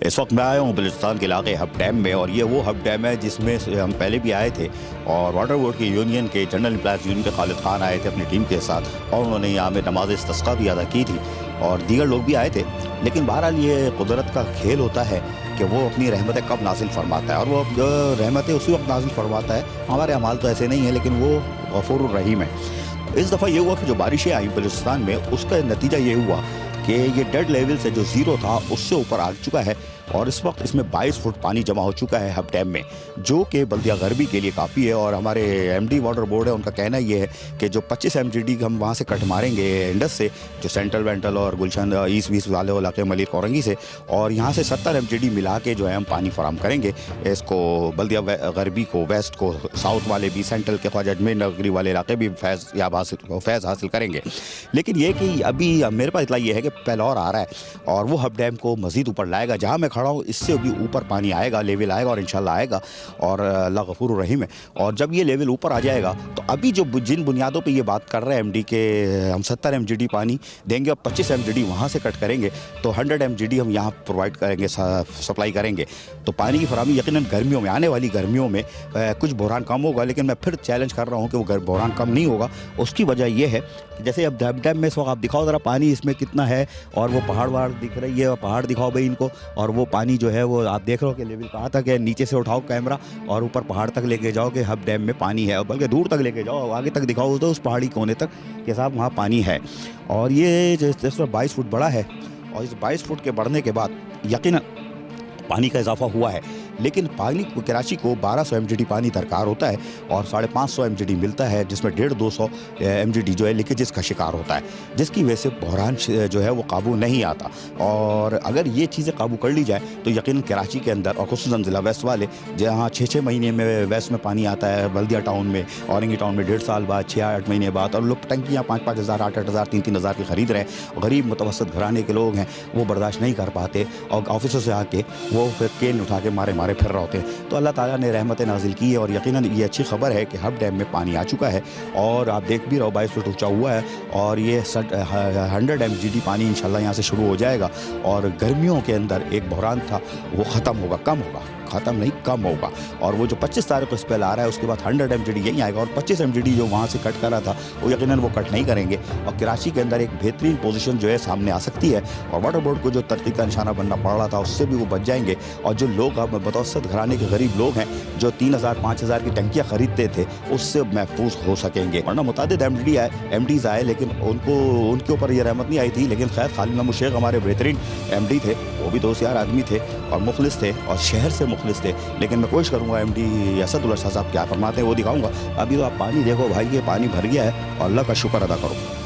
इस वक्त मैं आया हूँ बलूचिस्तान के इलाके हब डैम में, और ये वो हब डैम है जिसमें हम पहले भी आए थे। और वाटर बोर्ड की यूनियन के जनरल एम्प्लॉयज़ यूनियन के खालिद खान आए थे अपनी टीम के साथ, और उन्होंने यहाँ में नमाज इस्तिस्का भी अदा की थी, और दीगर लोग भी आए थे। लेकिन बहरहाल ये कुदरत का खेल होता है कि वो अपनी रहमतें कब नाजिल फरमाता है, और वो रहमतें उसी वक्त नाजिल फरमाता है। हमारे अमाल तो ऐसे नहीं है, लेकिन वो गफूरुर रहीम है। इस दफ़ा ये हुआ कि जो बारिशें आई बलूचिस्तान में, उसका नतीजा ये हुआ कि ये डेड लेवल से जो ज़ीरो था उससे ऊपर आ चुका है, और इस वक्त इसमें 22 फुट पानी जमा हो चुका है हब डैम में, जो कि बल्दिया गरबी के लिए काफ़ी है। और हमारे एमडी वाटर बोर्ड है, उनका कहना ये है कि जो 25 MGD हम वहाँ से कट मारेंगे इंडस से, जो सेंट्रल वेंटल और गुलशन ईस्ट वीस वाले इलाके मलिक औरंगी से, और यहाँ से 70 MGD मिला के जो है हम पानी फराम करेंगे इसको बल्दिया गरबी को, वेस्ट को, साउथ वाले भी, सेंट्रल के ख्वाजा अजमेर नगरी वाले इलाके भी फैज़ हासिल करेंगे। लेकिन ये कि अभी मेरे पास इतना ये है कि पेलौर आ रहा है, और वो हब डैम को मज़ीद ऊपर लाएगा। जहाँ मैं खड़ा हूँ इससे भी ऊपर पानी आएगा, लेवल आएगा, और इंशाल्लाह आएगा, और अल्लाह गफूर रहीम है। और जब ये लेवल ऊपर आ जाएगा तो अभी जो जिन बुनियादों पे ये बात कर रहे हैं एमडी के, हम 70 MGD पानी देंगे और 25 MGD वहाँ से कट करेंगे, तो 100 MGD हम यहाँ प्रोवाइड करेंगे, सप्लाई करेंगे। तो पानी की फराहमी यकीनन गर्मियों में, आने वाली गर्मियों में कुछ बहरान कम होगा, लेकिन मैं फिर चैलेंज कर रहा हूँ कि वो बहरान कम नहीं होगा। उसकी वजह यह है कि जैसे अब हब डैम में इस वक्त आप दिखाओ ज़रा पानी इसमें कितना है, और वो पहाड़ वहाड़ दिख रही है, पहाड़ दिखाओ भाई इनको, और वो पानी जो है वो आप देख रहे हो कि लेवल कहाँ तक है। नीचे से उठाओ कैमरा और ऊपर पहाड़ तक लेके जाओ कि हब डैम में पानी है, और बल्कि दूर तक लेके जाओ, आगे तक दिखाओ तो उस पहाड़ी कोने तक कि साहब वहाँ पानी है। और ये जिस 22 फुट बड़ा है, और इस 22 फुट के बढ़ने के बाद यकीनन पानी का इजाफा हुआ है। लेकिन पानी को, कराची को 1200 MGD पानी दरकार होता है, और 550 MGD मिलता है, जिसमें 150-200 MGD जो है लीकेजेस का शिकार होता है, जिसकी वजह से बहरान जो है वो काबू नहीं आता। और अगर ये चीज़ें काबू कर ली जाए तो यकीनन कराची के अंदर, और खुसूसन ज़िला वेस्ट वाले, जहाँ 6-6 महीने में वेस्ट में पानी आता है, बल्दिया टाउन में, औरंगी टाउन में 1.5 साल बाद, 6-8 महीने बाद, और लोग टंकियाँ 5-5 हज़ार, 8-8 हज़ार, 3-3 हज़ार की ख़रीद रहे हैं। गरीब मुतवसत घराने के लोग हैं, वो बर्दाश्त नहीं कर पाते, और ऑफिसों से आके वो फिर केन उठा के मारे फिर रहे होते हैं। तो अल्लाह ताला ने रहमतें नाजिल की है, और यकीनन ये अच्छी खबर है कि हब डैम में पानी आ चुका है, और आप देख भी रहो 22 फुट ऊंचा हुआ है, और ये 100 MGD पानी इंशाल्लाह यहाँ से शुरू हो जाएगा। और गर्मियों के अंदर एक बहरान था वो ख़त्म होगा, कम होगा, ख़त्म नहीं कम होगा। और वो जो 25 तारीख को स्पेल आ रहा है, उसके बाद 100 MGD यहीं आएगा, और 25 MGD जो वहाँ से कट करा था वो यकीनन वो कट नहीं करेंगे। और कराची के अंदर एक बेहतरीन पोजीशन जो है सामने आ सकती है, और वाटर बोर्ड को जो तरक्की का निशाना बनना पड़ रहा था उससे भी वो बच जाएंगे। और जो लोग अब मुतवसत घराने के गरीब लोग हैं, जो 3000-5000 की टंकियाँ ख़रीदते थे, उससे महफूज हो सकेंगे। वरना मुतादिद MDs आए, लेकिन उनके ऊपर ये रहमत नहीं आई थी। लेकिन खैर खालिद महमूद शेख हमारे बेहतरीन MD थे, वो भी दोस्त यार आदमी थे, और मुखलिस थे, और शहर से मुखलिस थे। लेकिन मैं कोशिश करूँगा MD असदुल्ला शाह साहब क्या फरमाते हैं वो दिखाऊँगा। अभी तो आप पानी देखो भाई, ये पानी भर गया है, और अल्लाह का शुक्र अदा करो।